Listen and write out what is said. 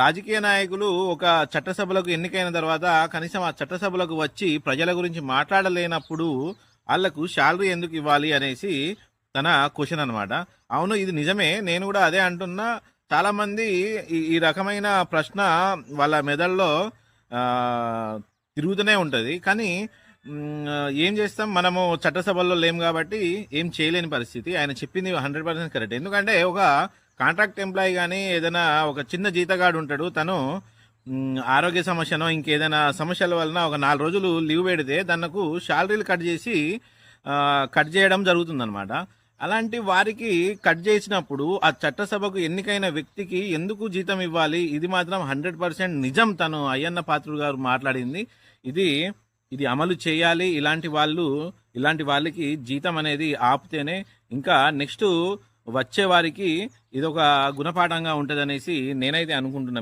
రాజకీయ నాయకులు ఒక చట్టసభలకు ఎన్నికైన తర్వాత కనీసం ఆ చట్టసభలకు వచ్చి ప్రజల గురించి మాట్లాడలేనప్పుడు వాళ్లకు శాలరీ ఎందుకు ఇవ్వాలి అనేసి తన క్వశ్చన్ అనమాట. అవును, ఇది నిజమే. నేను కూడా అదే అంటున్నా. చాలా మంది ఈ రకమైన ప్రశ్న వాళ్ళ మెదడులో ఆ, తిరుగుతూనే ఉంటది. కానీ ఏం చేస్తాం, మనము చట్టసభల్లో లేం కాబట్టి ఏం చేయలేని పరిస్థితి. ఆయన చెప్పింది 100% కరెక్ట్. ఎందుకంటే ఒక కాంట్రాక్ట్ ఎంప్లాయీ కానీ ఏదైనా ఒక చిన్న జీతగాడు ఉంటాడు, తను ఆరోగ్య సమస్యనో ఇంకేదైనా సమస్యల వలన ఒక 4 రోజులు లీవ్ పెడితే తనకు శాలరీలు కట్ చేయడం జరుగుతుందన్నమాట. అలాంటి వారికి కట్ చేసినప్పుడు ఆ చట్టసభకు ఎన్నికైన వ్యక్తికి ఎందుకు జీతం ఇవ్వాలి? ఇది మాత్రం 100% నిజం. తను అయ్యన్న పాత్రుడు గారు మాట్లాడింది ఇది ఇది అమలు చేయాలి. ఇలాంటి వాళ్ళకి జీతం అనేది ఆపితేనే ఇంకా నెక్స్ట్ వచ్చే వారికి ఇదొక గుణపాఠంగా ఉంటదనేసి నేనైతే అనుకుంటున్నా.